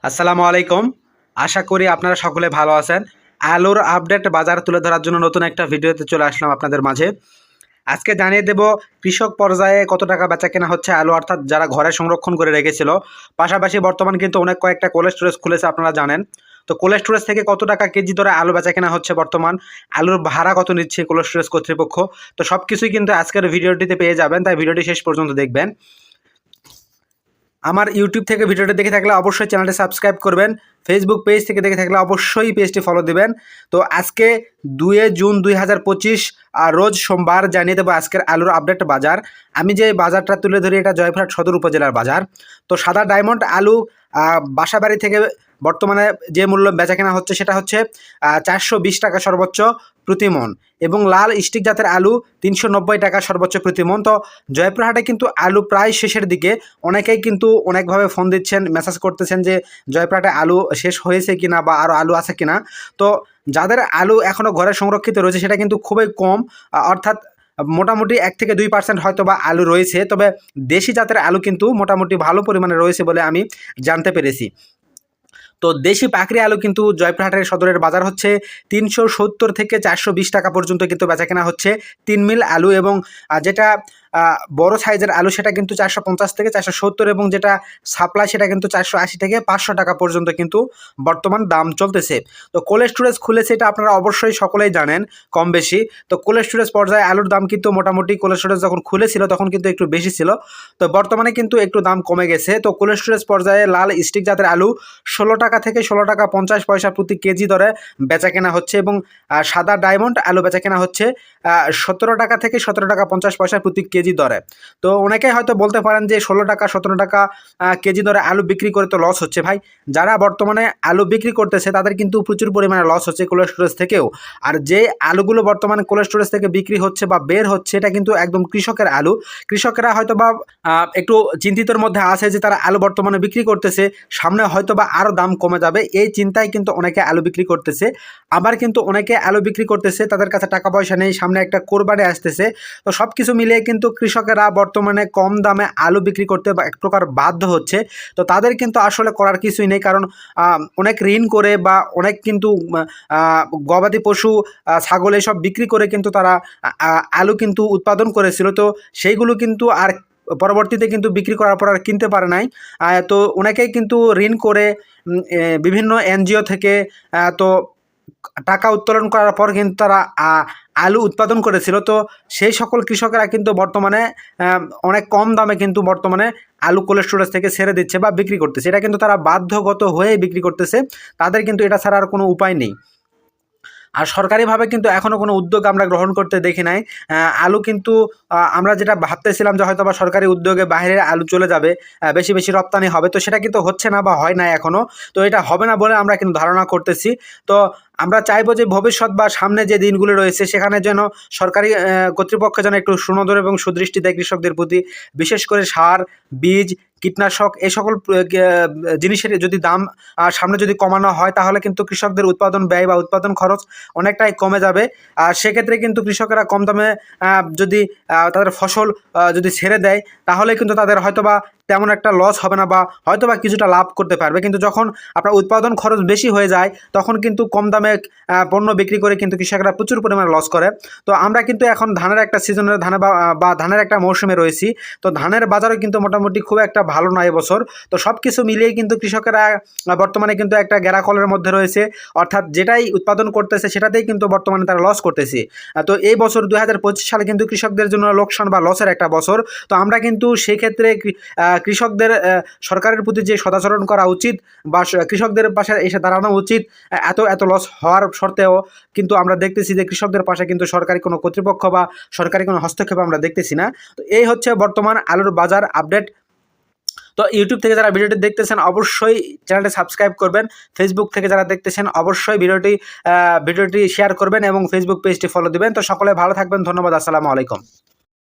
আসসালামু আলাইকুম। আশা করি আপনারা সকলে ভালো আছেন। আলুর আপডেট বাজার তুলে ধরার জন্য নতুন একটা ভিডিওতে চলে আসলাম আপনাদের মাঝে। আজকে জানিয়ে দেব কৃষক পর্যায়ে কত টাকা বেচাকেনা হচ্ছে আলু, অর্থাৎ যারা ঘরে সংরক্ষণ করে রেখেছিল। পাশাপাশি বর্তমান কিন্তু অনেক কয়েকটা কোল্ড স্টোরেজ খুলেছে, আপনারা জানেন। তো কোল্ড স্টোরেজ থেকে কত টাকা কেজি দরে আলু বেচাকেনা হচ্ছে বর্তমান, আলুর ভাড়া কত নিচ্ছে কোল্ড স্টোরেজ কর্তৃপক্ষ, তো সব কিছুই কিন্তু আজকের ভিডিওটিতে পেয়ে যাবেন, তাই ভিডিওটি শেষ পর্যন্ত দেখবেন। আমার ইউটিউব থেকে ভিডিওটি দেখে থাকলে অবশ্যই চ্যানেলটি সাবস্ক্রাইব করবেন। ফেসবুক পেজ থেকে দেখে থাকলে অবশ্যই পেজটি ফলো দেবেন। তো আজকে 2 জুন 2025 রোজ সোমবার জানিয়ে দেবো আজকের আলুর আপডেট বাজার। আমি যে বাজারটা তুলে ধরি এটা জয়পুরহাট সদর উপজেলার বাজার। তো সাদা ডায়মন্ড আলু বাসাবাড়ি থেকে বর্তমানে যে মূল্য বেচাকেনা হচ্ছে সেটা হচ্ছে 420 টাকা সর্বোচ্চ প্রতি মন, এবং লাল স্টিক জাতের আলু 390 টাকা সর্বোচ্চ প্রতি মন। তো জয়পুরহাটে কিন্তু আলু প্রায় শেষের দিকে, অনেকেই কিন্তু অনেকভাবে ফোন দিচ্ছেন, মেসেজ করতেছেন যে জয়পুরহাটে আলু শেষ হয়েছে কিনা বা আরও আলু আছে কিনা। তো যাদের আলু এখনও ঘরে সংরক্ষিত রয়েছে সেটা কিন্তু খুবই কম, অর্থাৎ মোটামুটি 1-2% হয়তো বা আলু রয়েছে, তবে দেশি জাতের আলু কিন্তু মোটামুটি ভালো পরিমাণে রয়েছে বলে আমি জানতে পেরেছি। তো দেশি পাকড়ি আলু কিন্তু জয়পুরহাটের সদরের বাজার হচ্ছে 370 থেকে 420 টাকা পর্যন্ত কিন্তু বেচাকেনা হচ্ছে 3 মিল আলু, এবং যেটা বড় সাইজের আলু সেটা কিন্তু 450 থেকে 470, এবং যেটা সাপ্লাই সেটা কিন্তু 480 থেকে 500 টাকা পর্যন্ত কিন্তু বর্তমান দাম চলতেছে। তো কোল্ড স্টোরেজ খুলেছে এটা আপনারা অবশ্যই সকলেই জানেন কম বেশি। তো কোল্ড স্টোরেজ পর্যায়ে আলুর দাম কিন্তু মোটামুটি কোল্ড স্টোরেজ যখন খুলেছিল তখন কিন্তু একটু বেশি ছিল, তো বর্তমানে কিন্তু একটু দাম কমে গেছে। তো কোল্ড স্টোরেজ পর্যায়ে লাল স্টিক জাতের আলু 16 টাকা থেকে 16 টাকা 50 পয়সা প্রতি কেজি দরে বেচাকেনা হচ্ছে, এবং সাদা ডায়মন্ড আলু বেচাকেনা হচ্ছে 17 টাকা থেকে 17 টাকা 50 পয়সা প্রতি কেজি দরে। তো অনেকেই হয়তো বলতে পারেন যে 16 টাকা 17 টাকা কেজি দরে আলু বিক্রি করে তো লস হচ্ছে। ভাই, যারা বর্তমানে আলু বিক্রি করতেছে তাদের কিন্তু প্রচুর পরিমাণে লস হচ্ছে কোল্ড স্টোরেজ থেকেও। আর যে আলুগুলো বর্তমানে কোল্ড স্টোরেজ থেকে বিক্রি হচ্ছে বা বের হচ্ছে এটা কিন্তু একদম কৃষকের আলু। কৃষকেরা হয়তো বা একটু চিন্তিতের মধ্যে আছে যে তারা আলু বর্তমানে বিক্রি করতেছে, সামনে হয়তো বা আরও দাম কমে যাবে, এই চিন্তায় কিন্তু অনেকে আলু বিক্রি করতেছে। আবার কিন্তু অনেকে আলু বিক্রি করতেছে তাদের কাছে টাকা পয়সা নেই, সামনে একটা কোরবানি আসতেছে। তো সব কিছু মিলিয়ে কিন্তু কৃষকেরা বর্তমানে কম দামে আলু বিক্রি করতে এক প্রকার বাধ্য হচ্ছে। তো তাদের কিন্তু আসলে করার কিছুই নেই, কারণ অনেক ঋণ করে বা অনেক কিন্তু গবাদি পশু ছাগল এসব বিক্রি করে কিন্তু তারা আলু কিন্তু উৎপাদন করেছিল। তো সেইগুলো কিন্তু আর পরবর্তীতে কিন্তু বিক্রি করার পর আর কিনতে পারে নাই। তো অনেকেই কিন্তু ঋণ করে বিভিন্ন এনজিও থেকে তো টাকা উত্তোলন করার পর কিন্তু তারা আলু উৎপাদন করেছিল। তো সেই সকল কৃষকেরা কিন্তু বর্তমানে অনেক কম দামে কিন্তু বর্তমানে আলু কোল্ড স্টোরেজ থেকে ছেড়ে দিচ্ছে বা বিক্রি করতেছে, এটা কিন্তু তারা বাধ্যগত হয়ে বিক্রি করতেছে, তাদের কিন্তু এটা ছাড়া আর কোনো উপায় নেই। আর সরকারিভাবে কিন্তু এখনও কোনো উদ্যোগ আমরা গ্রহণ করতে দেখি নাই। আলু কিন্তু আমরা যেটা ভাবতেছিলাম যে হয়তো বা সরকারি উদ্যোগে বাইরে আলু চলে যাবে, বেশি বেশি রপ্তানি হবে, তো সেটা কিন্তু হচ্ছে না বা হয় না এখনও। তো এটা হবে না বলে আমরা কিন্তু ধারণা করতেছি। তো আমরা চাইবো যে ভবিষ্যৎ বা সামনে যে দিনগুলো রয়েছে সেখানে যেন সরকারি কর্তৃপক্ষ যেন একটু সুনজর এবং সুদৃষ্টি দেয় কৃষকদের প্রতি, বিশেষ করে সার, বীজ, কীটনাশক এই সকল জিনিসের যদি দাম সামনে যদি কমানো হয় তাহলে কিন্তু কৃষকদের উৎপাদন ব্যয় বা উৎপাদন খরচ অনেকটাই কমে যাবে। আর সেক্ষেত্রে কিন্তু কৃষকেরা কম দামে যদি তাদের ফসল যদি ছেড়ে দেয় তাহলে কিন্তু তাদের হয়তোবা তেমন একটা লস হবে না বা হয়তোবা কিছুটা লাভ করতে পারবে। কিন্তু যখন আপনার উৎপাদন খরচ বেশি হয়ে যায় তখন কিন্তু কম দামে পণ্য বিক্রি করে কিন্তু কৃষকরা প্রচুর পরিমাণে লস করে। তো আমরা কিন্তু এখন ধানের একটা সিজনের ধানে বা ধানের একটা মৌসুমে রয়েছি। তো ধানের বাজারও কিন্তু মোটামুটি খুব একটা ভালো নয় এবছর। তো সব কিছু মিলিয়ে কিন্তু কৃষকেরা বর্তমানে কিন্তু একটা গ্যারাকলের মধ্যে রয়েছে, অর্থাৎ যেটাই উৎপাদন করতেছে সেটাতেই কিন্তু বর্তমানে তারা লস করতেছে। তো এই বছর 2025 সালে কিন্তু কৃষকদের জন্য লোকসান বা লসের একটা বছর। তো আমরা কিন্তু সেই ক্ষেত্রে কৃষকদের সরকারের প্রতি যে সদাচরণ করা উচিত বা কৃষকদের পাশে এসে দাঁড়ানো উচিত, এত লস হওয়ার সত্ত্বেও কিন্তু আমরা দেখতেছি যে কৃষকদের পাশে কিন্তু সরকারি কোনো কর্তৃপক্ষ বা সরকারি কোনো হস্তক্ষেপ আমরা দেখতেছি না। তো এই হচ্ছে বর্তমান আলুর বাজার আপডেট। তো ইউটিউব থেকে যারা ভিডিওটি দেখতেছেন অবশ্যই চ্যানেলটি সাবস্ক্রাইব করবেন, ফেসবুক থেকে যারা দেখতেছেন অবশ্যই ভিডিওটি শেয়ার করবেন এবং ফেসবুক পেজটি ফলো দিবেন। তো সকলে ভালো থাকবেন, ধন্যবাদ, আসসালামু আলাইকুম।